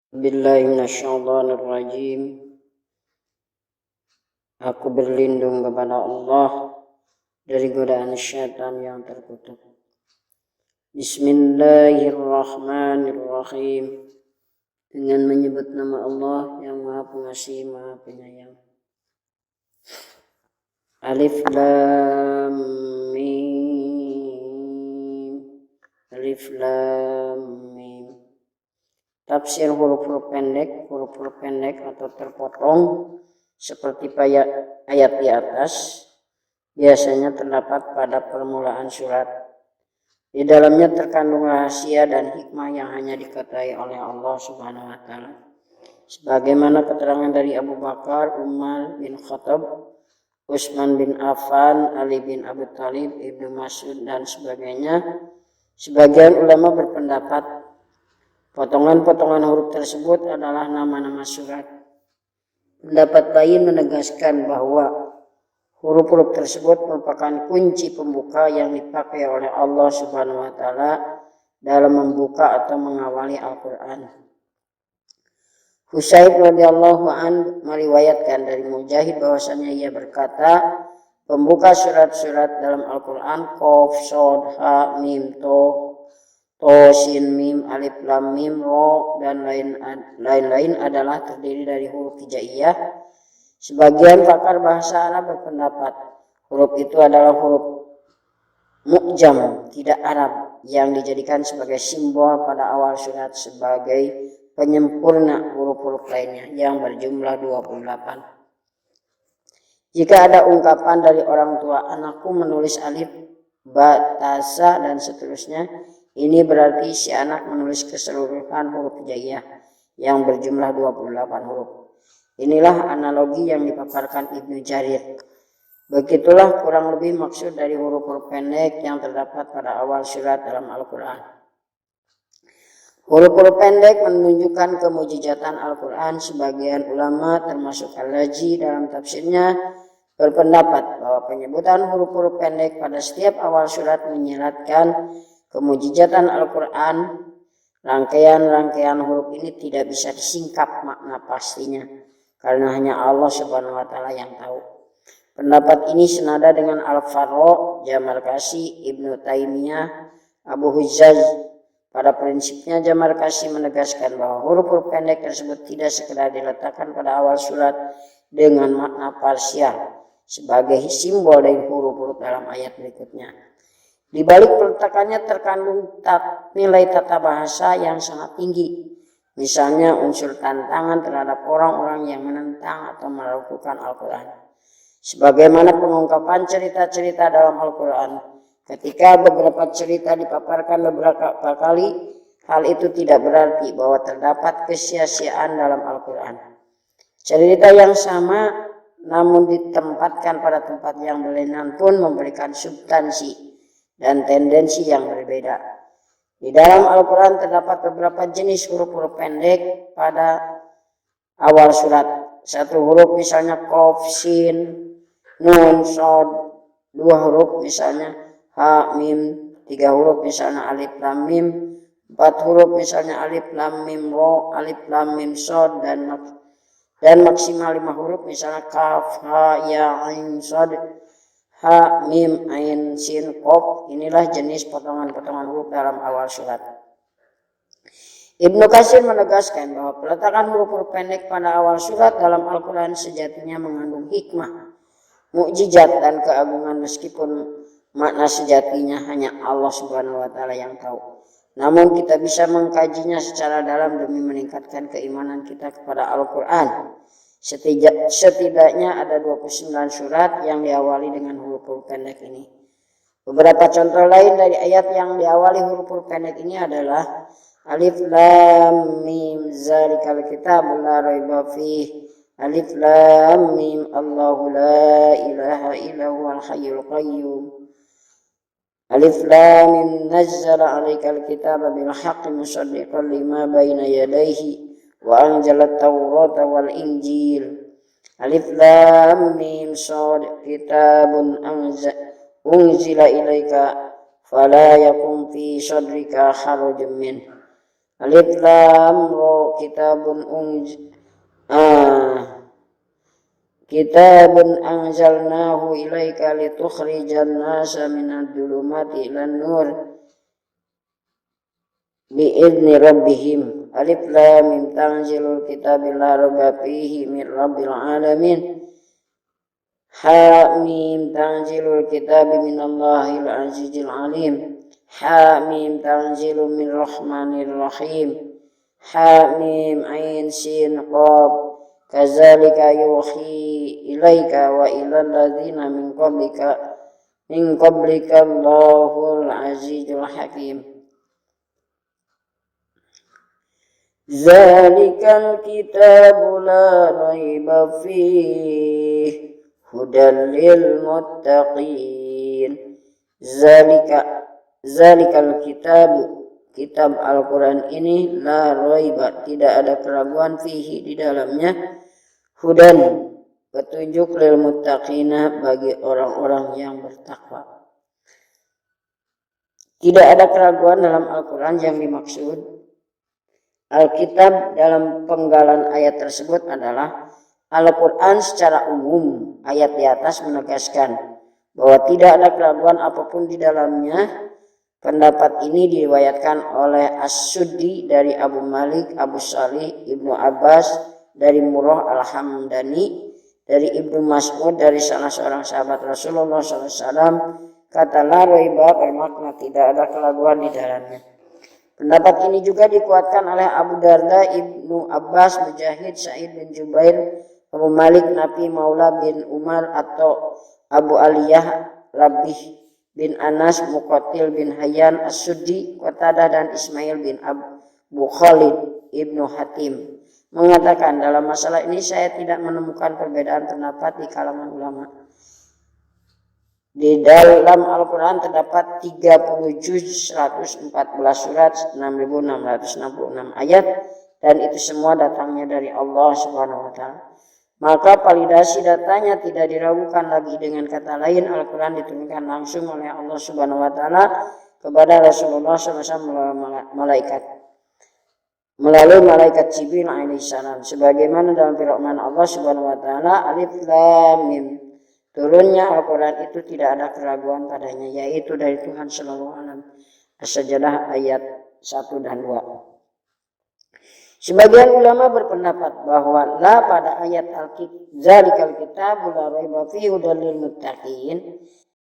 Bismillahirrahmanirrahim. Aku berlindung kepada Allah dari godaan syaitan yang terkutuk. Bismillahirrahmanirrahim. Dengan menyebut nama Allah yang Maha Pengasih, Maha Penyayang. Alif Lam Mim. Alif Lam Mim. Tafsir huruf-huruf pendek atau terpotong seperti ayat di atas biasanya terdapat pada permulaan surat. Di dalamnya terkandung rahasia dan hikmah yang hanya diketahui oleh Allah Subhanahu wa taala. Sebagaimana keterangan dari Abu Bakar, Umar bin Khattab, Utsman bin Affan, Ali bin Abi Thalib, Ibnu Mas'ud dan sebagainya. Sebagian ulama berpendapat potongan-potongan huruf tersebut adalah nama-nama surat. Pendapat lain menegaskan bahwa huruf-huruf tersebut merupakan kunci pembuka yang dipakai oleh Allah Subhanahu wa taala dalam membuka atau mengawali Al-Qur'an. Husaib radhiyallahu an meriwayatkan dari Mujahid bahwasanya ia berkata, pembuka surat-surat dalam Al-Qur'an Qaf, Shad, Ha, Mim, To, Shin, Mim, Alif, Lam, Mim, Ro, dan lain-lain adalah terdiri dari huruf hijaiyah. Sebagian pakar bahasa Arab berpendapat huruf itu adalah huruf mu'jam, tidak Arab, yang dijadikan sebagai simbol pada awal surat sebagai penyempurna huruf-huruf lainnya yang berjumlah 28. Jika ada ungkapan dari orang tua, anakku menulis alif, ba, tasa, dan seterusnya, ini berarti si anak menulis keseluruhan huruf hijaiyah yang berjumlah 28 huruf. Inilah analogi yang dipaparkan Ibnu Jarir. Begitulah kurang lebih maksud dari huruf-huruf pendek yang terdapat pada awal surat dalam Al-Quran. Huruf-huruf pendek menunjukkan kemujizatan Al-Quran. Sebagian ulama termasuk Al-Laji dalam tafsirnya berpendapat bahwa penyebutan huruf-huruf pendek pada setiap awal surat menyiratkan kemujizatan Al-Quran. Rangkaian-rangkaian huruf ini tidak bisa disingkap makna pastinya, karena hanya Allah Subhanahu wa taala yang tahu. Pendapat ini senada dengan Al-Farra, Jamarkasi, Ibnu Taimiyah, Abu Huzzaz. Pada prinsipnya Jamarkasi menegaskan bahwa huruf-huruf pendek tersebut tidak sekedar diletakkan pada awal surat dengan makna parsial sebagai simbol dari huruf-huruf dalam ayat berikutnya. Di balik peletakannya terkandung nilai tata bahasa yang sangat tinggi. Misalnya unsur tantangan terhadap orang-orang yang menentang atau meragukan Al-Quran. Sebagaimana pengungkapan cerita-cerita dalam Al-Quran. Ketika beberapa cerita dipaparkan beberapa kali, hal itu tidak berarti bahwa terdapat kesia-siaan dalam Al-Quran. Cerita yang sama namun ditempatkan pada tempat yang berlainan pun memberikan substansi dan tendensi yang berbeda. Di dalam Al-Quran terdapat beberapa jenis huruf-huruf pendek pada awal surat. Satu huruf misalnya Qaf, Shin, Nun, Shad. Dua huruf misalnya Ha, Mim. Tiga huruf misalnya Alif, Lam, Mim. Empat huruf misalnya Alif, Lam, Mim, Ro, Alif, Lam, Mim, Shad. Dan maksimal 5 huruf misalnya Kaf, Ha, Ya, Ain, Shad, Ha, Mim, Ain, Sin, Qaf. Inilah jenis potongan-potongan huruf dalam awal surat. Ibnu Katsir menegaskan bahwa peletakan huruf-huruf pendek pada awal surat dalam Al-Quran sejatinya mengandung hikmah, mukjizat, dan keagungan meskipun makna sejatinya hanya Allah Subhanahu wa taala yang tahu. Namun kita bisa mengkajinya secara dalam demi meningkatkan keimanan kita kepada Al-Quran. Setidaknya ada 29 surat yang diawali dengan huruf-huruf pendek ini. Beberapa contoh lain dari ayat yang diawali huruf-huruf pendek ini adalah Alif, Lam, Mim, Zalikal Kitabul La Raiba Fihi. Alif, Lam, Mim, Allahu la ilaha illa huwal hayyul qayyum. Alif, Lam, Mim, Nazzala 'alaikal kitaba bil haqqi musaddiqan lima baina yadayhi wa anzalat Taurata wal Injil. Alif, Lam, Mim, Shad. Kitabun unzila ilaika fala yakun fi sadrika harajun min. Alif lam ra kitabun anzalnahu ilaika litukhrijan nasa minadh dhulumati ilan nur bi'izni rabbihim. Alif lam mim tanzilul kitabi la raiba fihi min rabbil alamin. Ha mim tanzilul kitabi minallahil azizil alim. Ha mim tanzilun min rahmanir rahim. Ha mim ain sin qaf. Kadzalika yuhi ilaika wa ilal ladzina min qablika Allahul azizul hakim. Zalikal kitabu la raiba fihi hudan lil muttaqin. Zalikal kitabu, kitab Al-Quran ini la raiba, tidak ada keraguan fihi di dalamnya, hudan, petunjuk lil muttaqina, bagi orang-orang yang bertakwa. Tidak ada keraguan dalam Al-Quran. Yang dimaksud Alkitab dalam penggalan ayat tersebut adalah Al-Quran secara umum. Ayat di atas menegaskan bahwa tidak ada keraguan apapun di dalamnya. Pendapat ini diriwayatkan oleh As-Suddi dari Abu Malik, Abu Salih, Ibnu Abbas, dari Murrah Al-Hamdani, dari Ibnu Mas'ud, dari salah seorang sahabat Rasulullah SAW, kata la raiba bermakna tidak ada keraguan di dalamnya. Pendapat ini juga dikuatkan oleh Abu Darda, Ibnu Abbas, Mujahid, Sa'id bin Jubair, Abu Malik, Nafi Maula bin Umar atau Abu Aliyah, Rabih bin Anas, Muqatil bin Hayyan, As-Suddi, Qatadah, dan Ismail bin Abu Khalid Ibnu Hatim mengatakan, dalam masalah ini saya tidak menemukan perbedaan pendapat di kalangan ulama. Di dalam Al-Quran terdapat 30 juz, 114 surat, 6.666 ayat, dan itu semua datangnya dari Allah Subhanahu wa Ta'ala. Maka validasi datanya tidak diragukan lagi. Dengan kata lain, Al-Quran diturunkan langsung oleh Allah Subhanahu wa Ta'ala kepada Rasulullah SAW melalui malaikat Jibril alaihissalam, sebagaimana dalam firman Allah Subhanahu wa Ta'ala, Alif Lam Mim. Turunnya Al-Quran itu tidak ada keraguan padanya, yaitu dari Tuhan Sallallahu Alaihi Wasallam. As-Sajdah ayat 1 dan 2. Sebagian ulama berpendapat bahwa la pada ayat Zalikal kitabu la raiba fihi hudal lil muttaqin